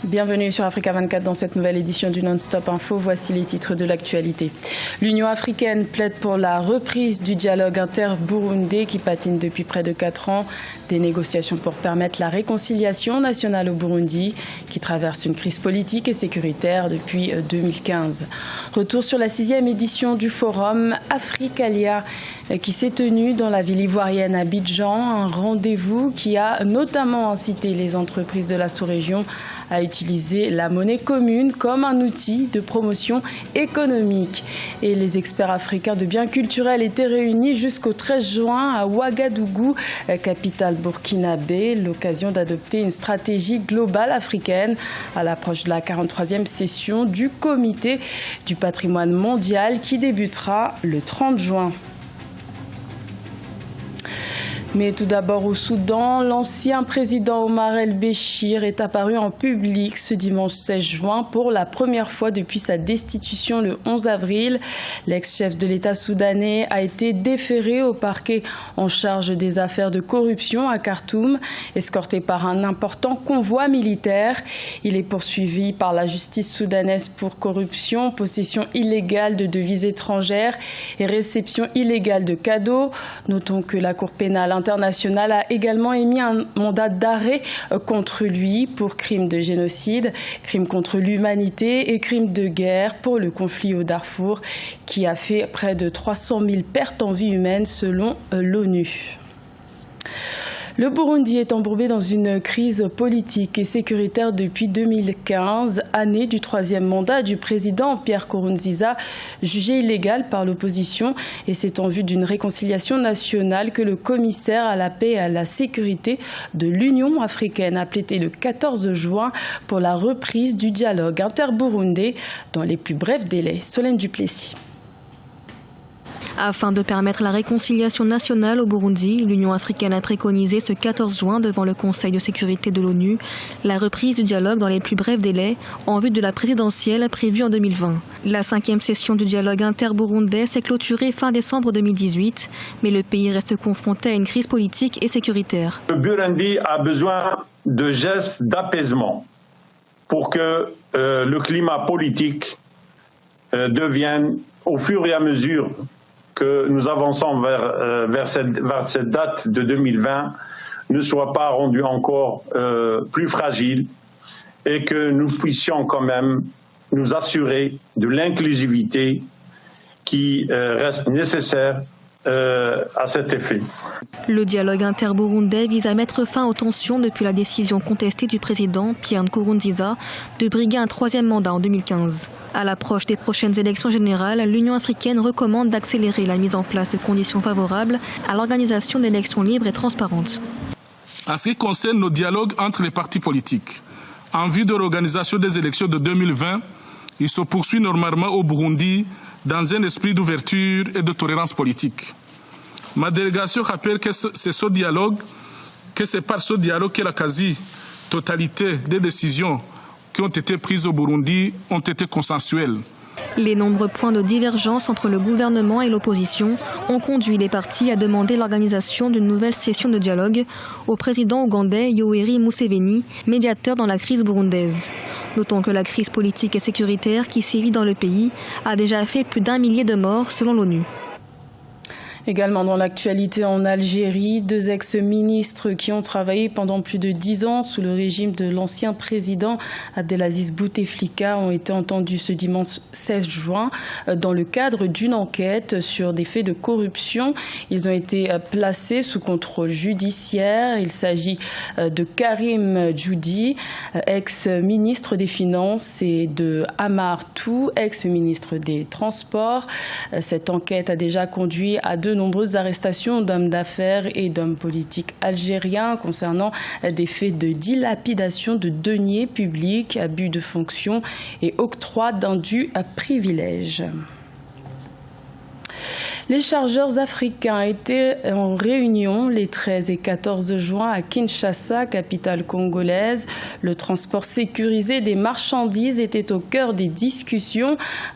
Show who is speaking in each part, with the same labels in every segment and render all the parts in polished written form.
Speaker 1: Bienvenue sur Africa 24 dans cette nouvelle édition du Non-Stop Info. Voici les titres de l'actualité. L'Union africaine plaide pour la reprise du dialogue inter-burundais qui patine depuis près de 4 ans. Des négociations pour permettre la réconciliation nationale au Burundi qui traverse une crise politique et sécuritaire depuis 2015. Retour sur la 6e édition du forum Africalia qui s'est tenu dans la ville ivoirienne Abidjan. Un rendez-vous qui a notamment incité les entreprises de la sous-région à utiliser la monnaie commune comme un outil de promotion économique. Et les experts africains de biens culturels étaient réunis jusqu'au 13 juin à Ouagadougou, capitale burkinabé, l'occasion d'adopter une stratégie globale africaine à l'approche de la 43e session du Comité du patrimoine mondial qui débutera le 30 juin. Mais tout d'abord au Soudan, l'ancien président Omar el-Béchir est apparu en public ce dimanche 16 juin pour la première fois depuis sa destitution le 11 avril. L'ex-chef de l'État soudanais a été déféré au parquet en charge des affaires de corruption à Khartoum, escorté par un important convoi militaire. Il est poursuivi par la justice soudanaise pour corruption, possession illégale de devises étrangères et réception illégale de cadeaux. Notons que la Cour pénale internationale a également émis un mandat d'arrêt contre lui pour crimes de génocide, crimes contre l'humanité et crimes de guerre pour le conflit au Darfour qui a fait près de 300 000 pertes en vie humaine selon l'ONU. Le Burundi est embourbé dans une crise politique et sécuritaire depuis 2015, année du 3e mandat du président Pierre Nkurunziza, jugé illégal par l'opposition. Et c'est en vue d'une réconciliation nationale que le commissaire à la paix et à la sécurité de l'Union africaine a plaidé le 14 juin pour la reprise du dialogue inter-burundais dans les plus brefs délais. Solène Duplessis.
Speaker 2: Afin de permettre la réconciliation nationale au Burundi, l'Union africaine a préconisé ce 14 juin devant le Conseil de sécurité de l'ONU la reprise du dialogue dans les plus brefs délais en vue de la présidentielle prévue en 2020. La 5e session du dialogue inter-burundais s'est clôturée fin décembre 2018, mais le pays reste confronté à une crise politique et sécuritaire.
Speaker 3: Le Burundi a besoin de gestes d'apaisement pour que le climat politique devienne au fur et à mesure que nous avançons vers cette date de 2020 ne soit pas rendu encore plus fragile et que nous puissions quand même nous assurer de l'inclusivité qui reste nécessaire à cet effet.
Speaker 2: Le dialogue inter-burundais vise à mettre fin aux tensions depuis la décision contestée du président Pierre Nkurunziza de briguer un 3e mandat en 2015. À l'approche des prochaines élections générales, l'Union africaine recommande d'accélérer la mise en place de conditions favorables à l'organisation d'élections libres et transparentes.
Speaker 4: En ce qui concerne nos dialogues entre les partis politiques, en vue de l'organisation des élections de 2020, il se poursuit normalement au Burundi dans un esprit d'ouverture et de tolérance politique. Ma délégation rappelle que c'est par ce dialogue que la quasi-totalité des décisions qui ont été prises au Burundi ont été consensuelles.
Speaker 2: Les nombreux points de divergence entre le gouvernement et l'opposition ont conduit les partis à demander l'organisation d'une nouvelle session de dialogue au président ougandais Yoweri Museveni, médiateur dans la crise burundaise. Notons que la crise politique et sécuritaire qui sévit dans le pays a déjà fait plus d'1 millier de morts selon l'ONU.
Speaker 1: Également dans l'actualité en Algérie, 2 ex-ministres qui ont travaillé pendant plus de 10 ans sous le régime de l'ancien président Abdelaziz Bouteflika ont été entendus ce dimanche 16 juin dans le cadre d'une enquête sur des faits de corruption. Ils ont été placés sous contrôle judiciaire. Il s'agit de Karim Djoudi, ex-ministre des Finances, et de Amar Tou, ex-ministre des Transports. Cette enquête a déjà conduit à de nombreuses arrestations d'hommes d'affaires et d'hommes politiques algériens concernant des faits de dilapidation de deniers publics, abus de fonction et octroi d'indus privilèges. Les chargeurs africains étaient en réunion les 13 et 14 juin à Kinshasa, capitale congolaise. Le transport sécurisé des marchandises était au cœur des discussions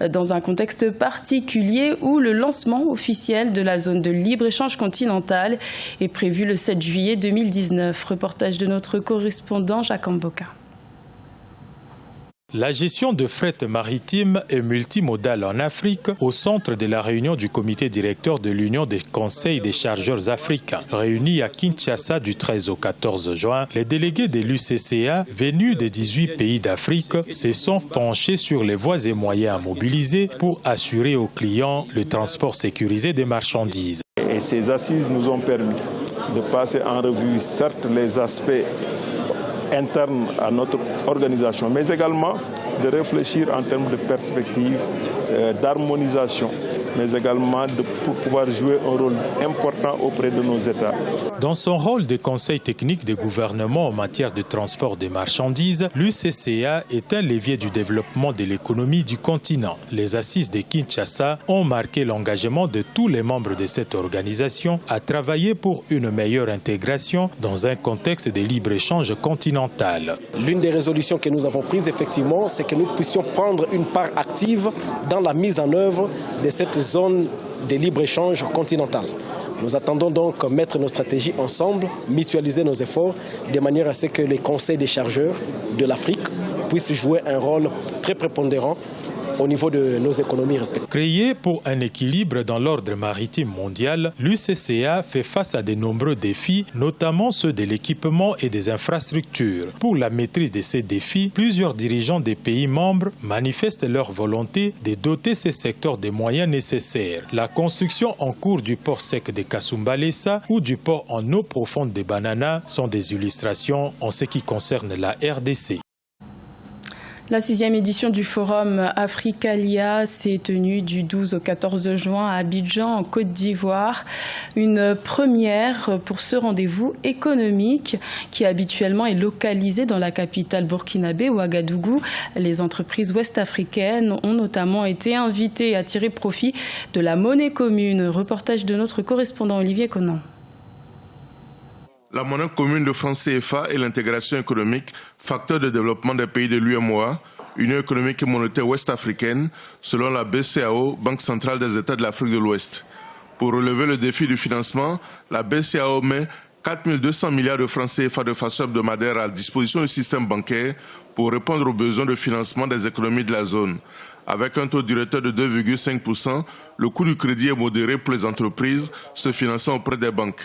Speaker 1: dans un contexte particulier où le lancement officiel de la zone de libre-échange continentale est prévu le 7 juillet 2019. Reportage de notre correspondant Jacques Mboka.
Speaker 5: La gestion de fret maritime et multimodale en Afrique au centre de la réunion du comité directeur de l'Union des conseils des chargeurs africains. Réunis à Kinshasa du 13 au 14 juin, les délégués de l'UCCA venus des 18 pays d'Afrique se sont penchés sur les voies et moyens à mobiliser pour assurer aux clients le transport sécurisé des marchandises.
Speaker 6: Et ces assises nous ont permis de passer en revue certes les aspects interne à notre organisation, mais également de réfléchir en termes de perspectives, d'harmonisation, mais également pour pouvoir jouer un rôle important auprès de nos États.
Speaker 5: Dans son rôle de conseil technique des gouvernements en matière de transport des marchandises, l'UCCA est un levier du développement de l'économie du continent. Les assises de Kinshasa ont marqué l'engagement de tous les membres de cette organisation à travailler pour une meilleure intégration dans un contexte de libre-échange continental.
Speaker 7: L'une des résolutions que nous avons prises, effectivement, c'est que nous puissions prendre une part active dans la mise en œuvre de cette zone de libre-échange continentale. Nous attendons donc mettre nos stratégies ensemble, mutualiser nos efforts, de manière à ce que les conseils des chargeurs de l'Afrique puissent jouer un rôle très prépondérant au niveau de nos économies respectives.
Speaker 5: Créé pour un équilibre dans l'ordre maritime mondial, l'UCCA fait face à de nombreux défis, notamment ceux de l'équipement et des infrastructures. Pour la maîtrise de ces défis, plusieurs dirigeants des pays membres manifestent leur volonté de doter ces secteurs des moyens nécessaires. La construction en cours du port sec de Kasumbalesa ou du port en eau profonde de Banana sont des illustrations en ce qui concerne la RDC.
Speaker 1: La 6e édition du Forum Africalia s'est tenue du 12 au 14 juin à Abidjan, en Côte d'Ivoire. Une première pour ce rendez-vous économique qui habituellement est localisé dans la capitale burkinabé, Ouagadougou. Les entreprises ouest-africaines ont notamment été invitées à tirer profit de la monnaie commune. Reportage de notre correspondant Olivier Conan.
Speaker 8: La monnaie commune de franc CFA et l'intégration économique, facteur de développement des pays de l'UEMOA, Union économique et monétaire ouest-africaine, selon la BCAO, Banque centrale des États de l'Afrique de l'Ouest. Pour relever le défi du financement, la BCAO met 4 200 milliards de francs CFA de façon hebdomadaire à la disposition du système bancaire pour répondre aux besoins de financement des économies de la zone. Avec un taux directeur de 2,5%, le coût du crédit est modéré pour les entreprises se finançant auprès des banques.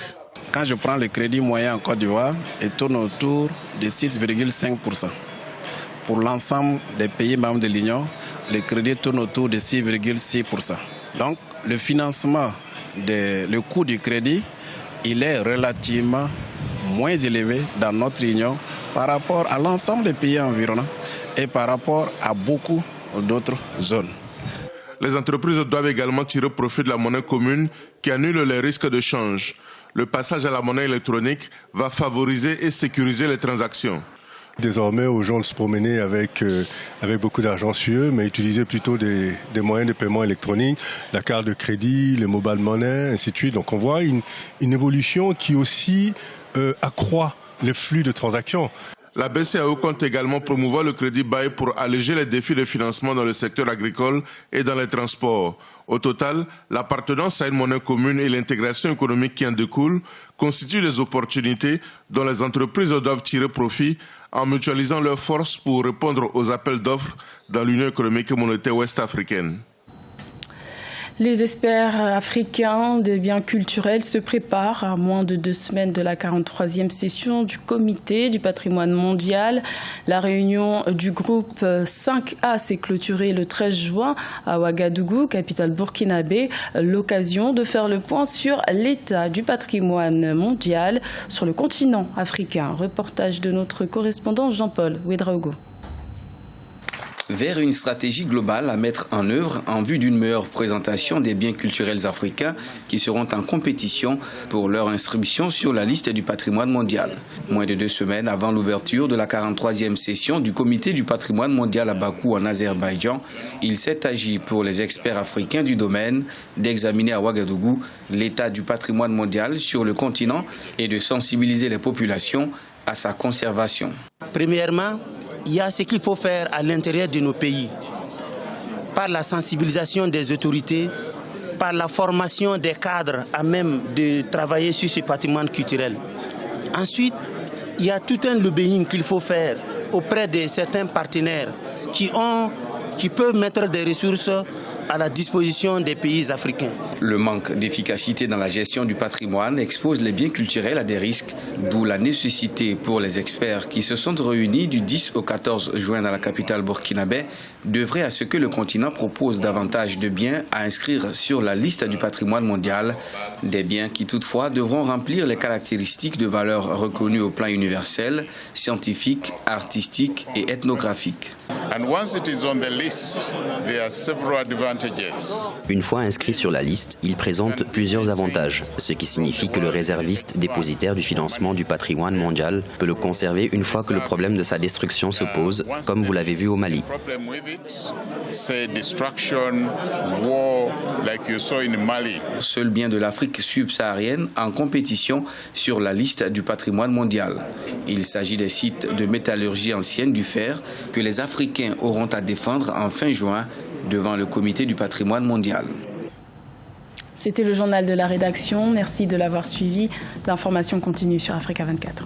Speaker 9: Quand je prends le crédit moyen en Côte d'Ivoire, il tourne autour de 6,5%. Pour l'ensemble des pays membres de l'Union, le crédit tourne autour de 6,6%. Donc, le financement, le coût du crédit, il est relativement moins élevé dans notre Union par rapport à l'ensemble des pays environnants et par rapport à beaucoup d'autres zones.
Speaker 8: Les entreprises doivent également tirer profit de la monnaie commune qui annule les risques de change. Le passage à la monnaie électronique va favoriser et sécuriser les transactions.
Speaker 10: Désormais, aux gens de se promener avec beaucoup d'argent sur eux, mais utiliser plutôt des moyens de paiement électroniques, la carte de crédit, les mobile money, ainsi de suite. Donc on voit une évolution qui aussi accroît les flux de transactions.
Speaker 8: La BCAO compte également promouvoir le crédit bail pour alléger les défis de financement dans le secteur agricole et dans les transports. Au total, l'appartenance à une monnaie commune et l'intégration économique qui en découle constituent des opportunités dont les entreprises doivent tirer profit en mutualisant leurs forces pour répondre aux appels d'offres dans l'Union économique et monétaire ouest-africaine.
Speaker 1: Les experts africains des biens culturels se préparent à moins de 2 semaines de la 43e session du Comité du patrimoine mondial. La réunion du groupe 5A s'est clôturée le 13 juin à Ouagadougou, capitale burkinabé. L'occasion de faire le point sur l'état du patrimoine mondial sur le continent africain. Reportage de notre correspondant Jean-Paul Ouedraogo.
Speaker 11: Vers une stratégie globale à mettre en œuvre en vue d'une meilleure présentation des biens culturels africains qui seront en compétition pour leur inscription sur la liste du patrimoine mondial. Moins de 2 semaines avant l'ouverture de la 43e session du Comité du patrimoine mondial à Bakou en Azerbaïdjan, il s'est agi pour les experts africains du domaine d'examiner à Ouagadougou l'état du patrimoine mondial sur le continent et de sensibiliser les populations à sa conservation.
Speaker 12: Premièrement, il y a ce qu'il faut faire à l'intérieur de nos pays, par la sensibilisation des autorités, par la formation des cadres à même de travailler sur ce patrimoine culturel. Ensuite, il y a tout un lobbying qu'il faut faire auprès de certains partenaires qui peuvent mettre des ressources à la disposition des pays africains.
Speaker 11: Le manque d'efficacité dans la gestion du patrimoine expose les biens culturels à des risques, d'où la nécessité pour les experts qui se sont réunis du 10 au 14 juin dans la capitale burkinabé d'œuvrer à ce que le continent propose davantage de biens à inscrire sur la liste du patrimoine mondial, des biens qui toutefois devront remplir les caractéristiques de valeur reconnues au plan universel, scientifique, artistique et ethnographique.
Speaker 13: Une fois inscrit sur la liste, il présente plusieurs avantages, ce qui signifie que le réserviste dépositaire du financement du patrimoine mondial peut le conserver une fois que le problème de sa destruction se pose, comme vous l'avez vu au Mali.
Speaker 11: Seul bien de l'Afrique subsaharienne en compétition sur la liste du patrimoine mondial. Il s'agit des sites de métallurgie ancienne du fer que les Africains auront à défendre en fin juin devant le comité du patrimoine mondial.
Speaker 1: C'était le journal de la rédaction. Merci de l'avoir suivi. L'information continue sur Africa 24.